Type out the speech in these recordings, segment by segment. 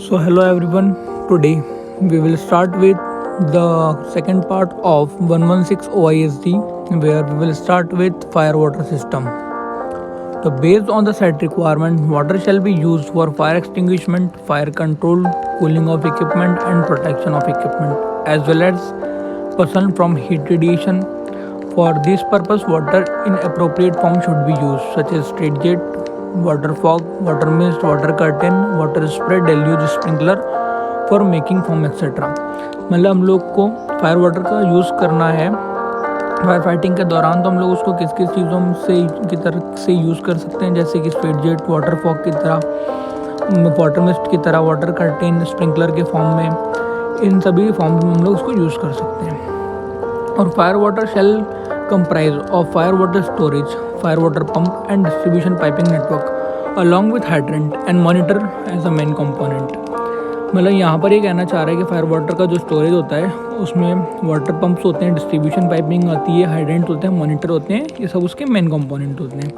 So hello everyone. Today we will start with the second part of 116 OISD where we will start with fire water system. So based on the set requirement, water shall be used for fire extinguishment, fire control, cooling of equipment and protection of equipment as well as person from heat radiation. For this purpose, water in appropriate form should be used such as straight jet, water fog, water mist, water curtain, water spray, deluge sprinkler for making form etcetera. मतलब हम लोग को fire water का use करना है fire fighting के दौरान, तो हम लोग उसको किस किस चीज़ों से की तरह से यूज़ कर सकते हैं, जैसे कि स्ट्रेट जेट, वाटर फॉग की तरह, वाटर मिस्ट की तरह, वाटर कर्टेन, स्प्रिंकलर के फॉर्म में, इन सभी फॉर्म में हम लोग उसको यूज़ कर सकते हैं। और fire water shall comprise of fire water storage, fire water pump and distribution piping network along with hydrant and monitor as a main component. मतलब यहाँ पर ये कहना चाह रहा है कि फायर वाटर का जो स्टोरेज होता है उसमें वाटर पंप्स होते हैं, डिस्ट्रीब्यूशन पाइपिंग आती है, हाइड्रेंट होते हैं, मॉनिटर होते हैं, ये सब उसके मेन कंपोनेंट होते हैं।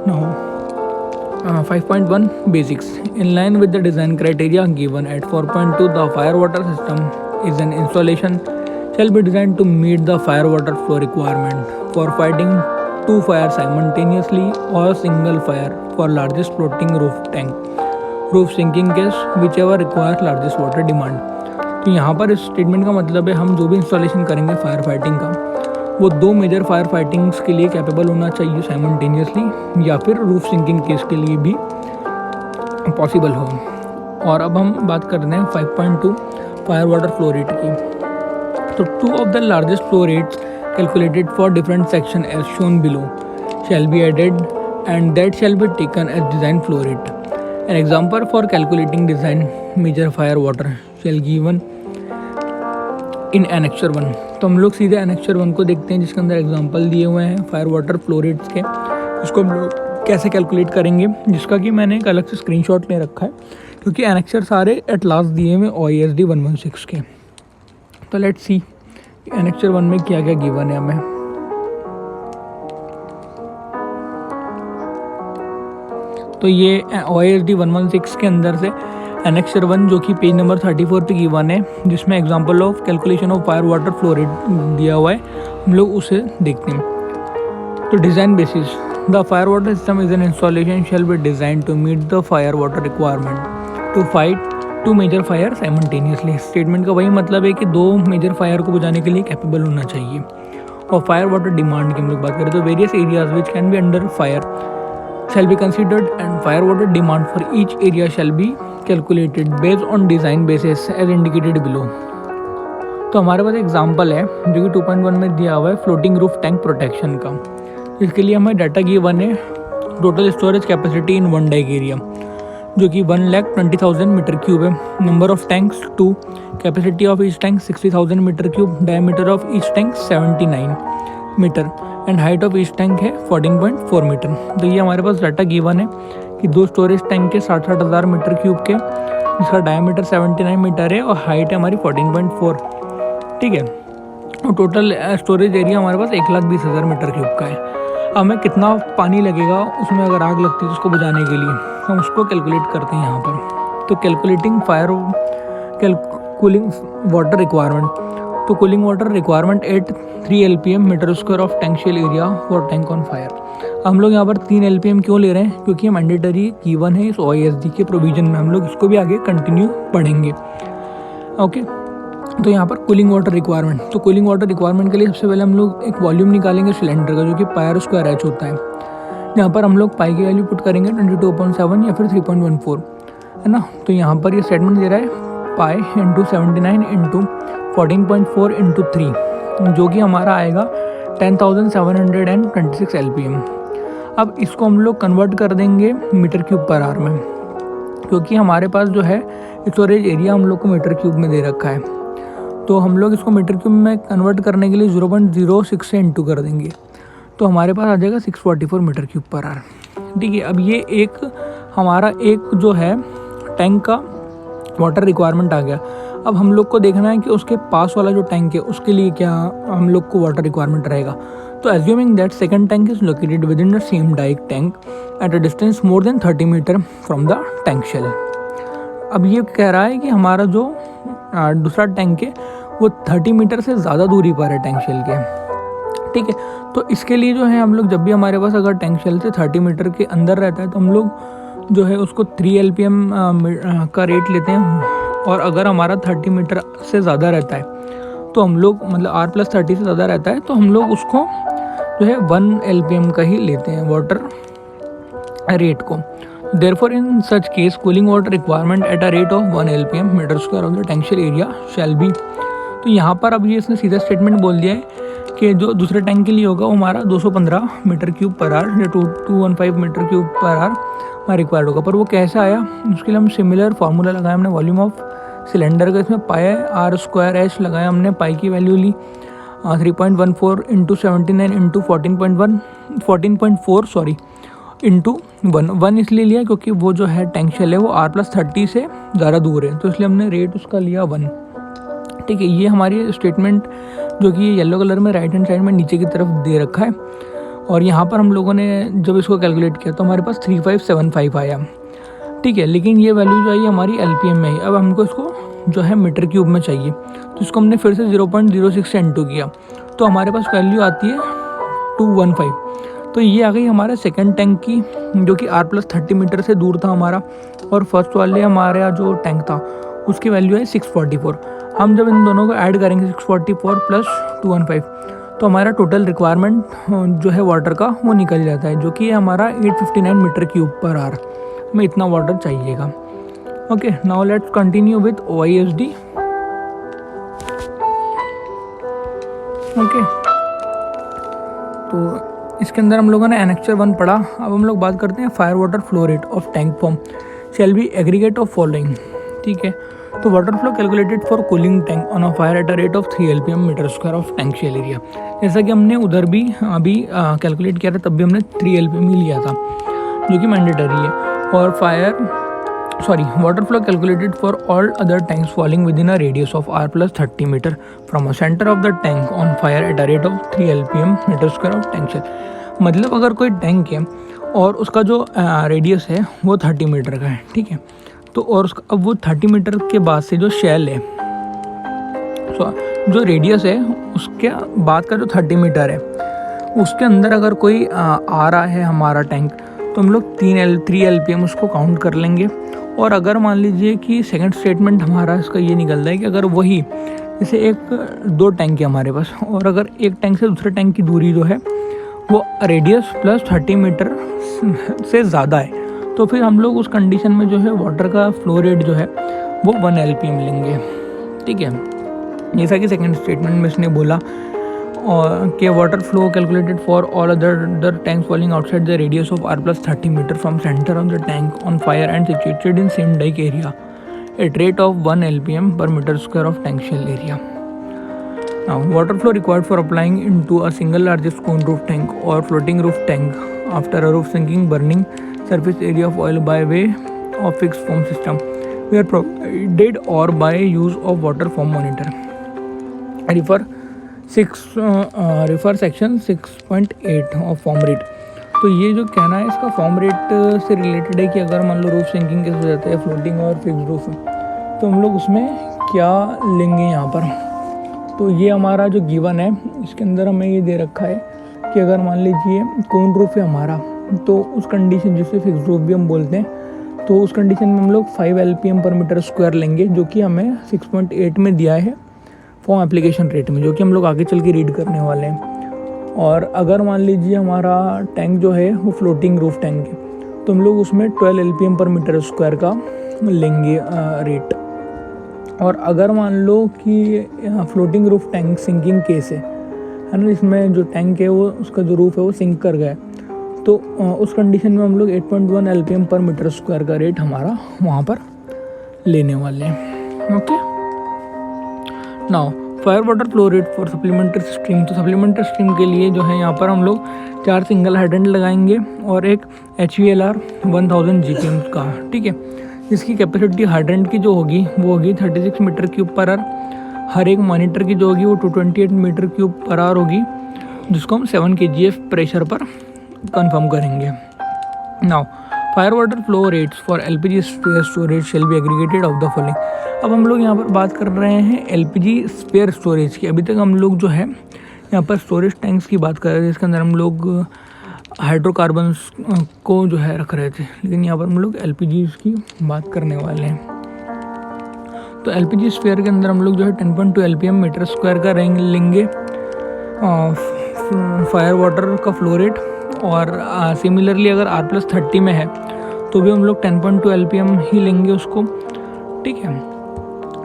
Now 5.1 basics in line with the design criteria given at 4.2 the fire water system is an installation shall be designed to meet the fire water flow requirement for fighting two fires simultaneously or single fire for largest floating roof tank, roof sinking case whichever requires largest water demand। तो यहाँ पर इस statement का मतलब है हम जो भी इंस्टॉलेशन करेंगे फायर फाइटिंग का वो दो मेजर फायर फाइटिंग्स के लिए कैपेबल होना चाहिए साइमल्टेनियसली, या फिर रूफ सिंकिंग केस के लिए भी पॉसिबल हो। और अब हम बात कर रहे हैं 5.2 फायर वाटर फ्लो रेट की। So two of the largest flow rates calculated for different section as shown below shall be added and that shall be taken as design flow rate. An example for calculating design major fire water shall given in annexure 1। तो हम लोग सीधे annexure 1 को देखते हैं जिसके अंदर example दिए हुए हैं फायर वाटर फ्लो रेट्स के। उसको हम लोग कैसे कैलकुलेट करेंगे, जिसका कि मैंने एक अलग से स्क्रीनशॉट ले रखा है क्योंकि annexure सारे एट लास्ट दिए हुए OISD 116 के। तो लेट्स सी एनेक्चर 1 में क्या क्या गिवन है हमें। तो ये OISD 116 के अंदर से एनेक्चर 1 जो कि पेज नंबर 34 पे गिवन है, जिसमें example of calculation of fire water flow rate दिया हुआ है, हम लोग उसे देखते हैं। तो design basis the fire water system is an installation shall be design to meet the fire water requirement to fight two major fire simultaneously. Statement का वही मतलब है कि दो मेजर फायर को बुझाने के लिए कैपेबल होना चाहिए। और फायर वाटर डिमांड की हम लोग बात करें तो various areas which can be under fire shall be considered and fire water demand for each area shall be calculated based on design basis as indicated below. तो हमारे पास एग्जाम्पल है जो कि 2.1 में दिया हुआ है फ्लोटिंग रूफ टैंक प्रोटेक्शन का। इसके लिए हमें डाटा गिवन है total storage capacity in one dike area जो कि 1,20,000 मीटर क्यूब है। Number of tanks 2, capacity of each tank 60,000 metre cube, diameter of each tank 79 metre and height of each tank है 14.4 metre. तो ये हमारे पास data given है कि दो स्टोरेज टैंक के 60,000 मीटर क्यूब के, जिसका डायमीटर 79 मीटर है और हाइट है हमारी 14.4। ठीक है, और टोटल स्टोरेज एरिया हमारे पास 1,20,000 मीटर क्यूब का है। हमें कितना पानी लगेगा उसमें अगर आग लगती है उसको बुझाने के लिए, हम उसको कैलकुलेट करते हैं यहाँ पर। तो कैलकुलेटिंग कूलिंग वाटर रिक्वायरमेंट। तो cooling water requirement at 3 LPM metre square of tank shell area for tank on fire. हम लोग यहाँ पर 3 LPM क्यों ले रहे हैं, क्योंकि ये मैंडेटरी गिवन है इस OISD के प्रोविजन में। हम लोग इसको भी आगे कंटिन्यू पढ़ेंगे। ओके, तो यहाँ पर कूलिंग वाटर रिक्वायरमेंट। तो कूलिंग वाटर रिक्वायरमेंट के लिए सबसे पहले हम लोग एक वॉल्यूम निकालेंगे सिलेंडर का जो कि पायर स्क्वायर H होता है। यहाँ पर हम लोग पाई की वैल्यू पुट करेंगे 22.7 या फिर 3.14, है ना। तो यहाँ पर ये स्टेटमेंट दे रहा है पाई इंटू 79 इंटू 14.4 इंटू 3 जो कि हमारा आएगा 10,726 LPM। अब इसको हम लोग कन्वर्ट कर देंगे मीटर क्यूब पर आवर में, क्योंकि हमारे पास जो है स्टोरेज एरिया हम लोग को मीटर क्यूब में दे रखा है। तो हम लोग इसको मीटर क्यूब में कन्वर्ट करने के लिए 0.06 से इंटू कर देंगे, तो हमारे पास आ जाएगा 644 मीटर क्यूब पर आवर। ठीक है, अब ये एक हमारा एक जो है टैंक का वाटर रिक्वायरमेंट आ गया। अब हम लोग को देखना है कि उसके पास वाला जो टैंक है उसके लिए क्या हम लोग को वाटर रिक्वायरमेंट रहेगा। तो assuming that second tank is located within the same dike tank at a distance more than 30 metre from the tank shell. अब ये कह रहा है कि हमारा जो दूसरा टैंक है वो 30 मीटर से ज़्यादा दूरी पर है टैंक शेल के, ठीक है। तो इसके लिए जो है हम लोग जब भी हमारे पास अगर टैंक शेल से 30 मीटर के अंदर रहता है तो हम लोग जो है उसको 3 LPM का रेट लेते हैं, और अगर हमारा 30 मीटर से ज़्यादा रहता है तो हम लोग मतलब R+30 से ज़्यादा रहता है तो हम लोग उसको जो है 1 LPM का ही लेते हैं वाटर रेट को। Therefore, in such case, cooling water requirement at a rate of 1 LPM meter square of the tank shell area shall be। तो यहाँ पर अब ये इसने सीधा स्टेटमेंट बोल दिया है कि जो दूसरे टैंक के लिए होगा वो हमारा 215 मीटर क्यूब पर आवर या 215 मीटर क्यूब पर आवर हमारा रिक्वायर्ड होगा। पर वो कैसे आया, उसके लिए हम सिमिलर फार्मूला लगाया हमने वॉल्यूम ऑफ सिलेंडर का, इसमें पाई R²H लगाया हमने, पाई की वैल्यू ली 3.14 इंटू 79 इंटू 14.4 इंटू 1 इसलिए लिया क्योंकि वो जो है टैंक शेल है वो R+30 से ज़्यादा दूर है, तो इसलिए हमने रेट उसका लिया 1, ठीक है। ये हमारी स्टेटमेंट जो कि येलो कलर में राइट हैंड साइड में नीचे की तरफ दे रखा है, और यहाँ पर हम लोगों ने जब इसको कैलकुलेट किया तो हमारे पास 3575 आया, ठीक है। लेकिन ये वैल्यू जो है हमारी LPM में है। अब हमको इसको जो है मीटर क्यूब में चाहिए, तो इसको हमने फिर से 0.06 से इंटू किया तो हमारे पास वैल्यू आती है 215। तो ये आ गई हमारे सेकंड टैंक की, जो कि R+30 मीटर से दूर था हमारा, और फर्स्ट वाले हमारा जो टैंक था उसकी वैल्यू है 644। हम जब इन दोनों को ऐड करेंगे 644 प्लस 215 तो हमारा टोटल रिक्वायरमेंट जो है वाटर का वो निकल जाता है, जो कि हमारा 859 मीटर क्यूब पर आवर में इतना वाटर चाहिएगा। Okay, now let's continue with OISD। Okay, तो इसके अंदर हम लोगों ने एनेक्चर 1 पढ़ा। अब हम लोग बात करते हैं fire water flow rate of tank farm shall be aggregate of following, ठीक है। तो water flow calculated for cooling tank on a fire at a rate of 3 LPM metre square of tank shell area. जैसा कि हमने उधर भी अभी calculate किया था, तब भी हमने 3 LPM ही लिया था, जो कि मैंडेटरी है। और water flow calculated for all other tanks falling within a radius of R+30 metre from a centre of the tank on fire at a rate of 3 LPM metre square of tank shell. मतलब अगर कोई tank है और उसका जो radius है वो 30 metre का है, ठीक है। तो और उसका अब वो 30 मीटर के बाद से जो शेल है, जो रेडियस है उसके बाद का जो 30 मीटर है उसके अंदर अगर कोई आ रहा है हमारा टैंक, तो हम लोग 3 LPM उसको काउंट कर लेंगे। और अगर मान लीजिए कि सेकंड स्टेटमेंट हमारा इसका ये निकलता है कि अगर वही जैसे 2 टैंक है हमारे पास, और अगर एक टैंक से दूसरे टैंक की दूरी जो है वो रेडियस प्लस 30 मीटर से ज़्यादा है, तो फिर हम लोग उस कंडीशन में जो है वाटर का फ्लो रेट जो है वो 1 LPM लेंगे, ठीक है। जैसा कि सेकंड स्टेटमेंट में इसने बोला और कि water flow calculated for all other tanks falling outside the radius of R+30 metre from centre of the tank on fire and situated in same dike area at rate of 1 LPM per metre square of tank shell area. Now, water flow required for applying into a single largest cone roof tank or floating roof tank after a roof sinking burning surface area of oil by way of fixed foam system were provided or by use of water foam monitor. Refer section 6.8 of form rate। तो ये जो कहना है इसका form rate से related है कि अगर मान लो रूफ सिंकिंग कैसे हो जाता है फ्लोटिंग और फिक्स्ड रूफ, तो हम लोग उसमें क्या लेंगे यहाँ पर। तो ये हमारा जो गिवन है इसके अंदर हमें ये दे रखा है कि अगर मान लीजिए कोन रूफ है हमारा, तो उस कंडीशन जिसे फिक्स्ड रूफ भी हम बोलते हैं, तो उस कंडीशन में हम लोग 5 LPM पर मीटर स्क्वायर लेंगे, जो कि हमें 6.8 में दिया है फॉर्म एप्लीकेशन रेट में, जो कि हम लोग आगे चल के रीड करने वाले हैं। और अगर मान लीजिए हमारा टैंक जो है वो फ्लोटिंग रूफ टैंक है, तो हम लोग उसमें 12 LPM पर मीटर स्क्वायर का लेंगे रेट। और अगर मान लो कि floating roof tank sinking case है ना, इसमें जो टैंक है वो उसका जो रूफ है वो सिंक कर गया, तो उस कंडीशन में हम लोग 8.1 LPM पर मीटर स्क्वायर का रेट हमारा वहाँ पर लेने वाले हैं। Okay, now fire water flow rate for supplementary stream. तो सप्लीमेंट्री स्ट्रीम के लिए जो है यहाँ पर हम लोग 4 सिंगल हाइड्रेंट लगाएंगे और एक HVLR 1000 GPM का, ठीक है। इसकी कैपेसिटी हाइड्रेंट की जो होगी वो होगी 36 मीटर क्यूब पर आवर। हर एक मॉनिटर की जो होगी वो 228 मीटर क्यूब पर आवर होगी, जिसको हम 7 kgf प्रेशर पर कंफर्म करेंगे। Now fire water flow rates for LPG sphere storage shall be aggregated of the following. अब हम लोग यहाँ पर बात कर रहे हैं LPG स्पेयर स्टोरेज की। अभी तक हम लोग जो है यहाँ पर स्टोरेज टैंक्स की बात कर रहे थे, जिसके अंदर हम लोग हाइड्रोकार्बन्स को जो है रख रहे थे, लेकिन यहाँ पर हम लोग LPG की बात करने वाले हैं। तो LPG स्पेयर के अंदर हम लोग जो है 10.2 LPM मीटर स्क्वायर का लेंगे फायर वाटर का फ्लो रेट, और सिमिलरली अगर R+30 में है तो भी हम लोग 10.2 LPM ही लेंगे उसको, ठीक है।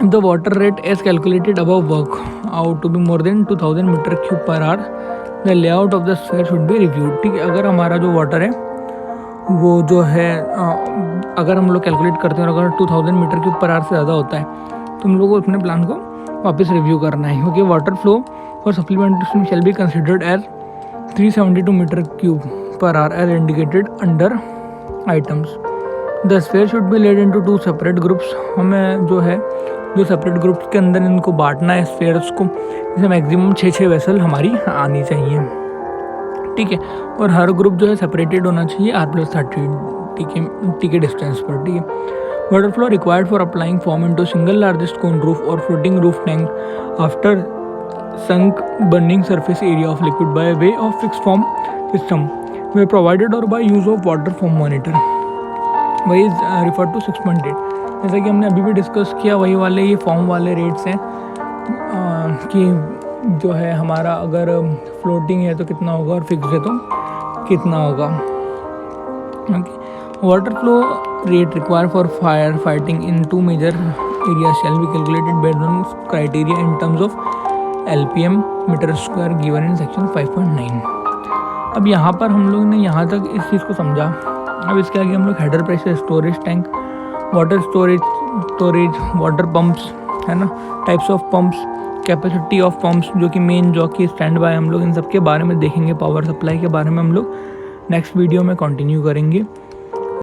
The water rate as calculated above work out to be more than 2000 metre cube per hour, the layout of the sphere should be reviewed, ठीक है। अगर हमारा जो वाटर है वो जो है अगर हम लोग कैलकुलेट करते हैं और अगर 2000 मीटर क्यूब पर आवर से ज़्यादा होता है तो हम लोग को अपने प्लान को वापस रिव्यू करना है, क्योंकि वाटर फ्लो और supplementation shall be considered as 372 metre cube per hour as indicated under items. The sphere should be laid into 2 separate groups. हमें जो है 2 सेपरेट ग्रुप्स के अंदर इनको बांटना है स्फीयर्स को, जिसमें मैक्सिमम 6 वेसल हमारी आनी चाहिए, ठीक है। और हर ग्रुप जो है सेपरेटेड होना चाहिए R+30, ठीक है डिस्टेंस पर, ठीक है। Water flow required for applying foam into single largest cone roof और floating roof tank after sunk burning surface area of liquid by way of fixed form system were provided or by use of water form monitor, वही referred to 6.8। जैसा कि हमने अभी भी discuss किया, वही वाले ये फॉर्म वाले रेट्स हैं कि जो है हमारा अगर फ्लोटिंग है तो कितना होगा और फिक्स है तो कितना होगा, okay. Water flow rate required for fire fighting in 2 major area shall be calculated based on criteria in terms of LPM metre square given in section 5.9। अब यहाँ पर हम लोग ने यहाँ तक इस चीज़ को समझा। अब इसके आगे हम लोग header pressure, storage tank, water storage, water pumps, है ना, types of pumps, capacity of pumps जो कि मेन जो कि स्टैंड बाय, हम लोग इन सब के बारे में देखेंगे। पावर सप्लाई के बारे में हम लोग नेक्स्ट वीडियो में कंटिन्यू करेंगे।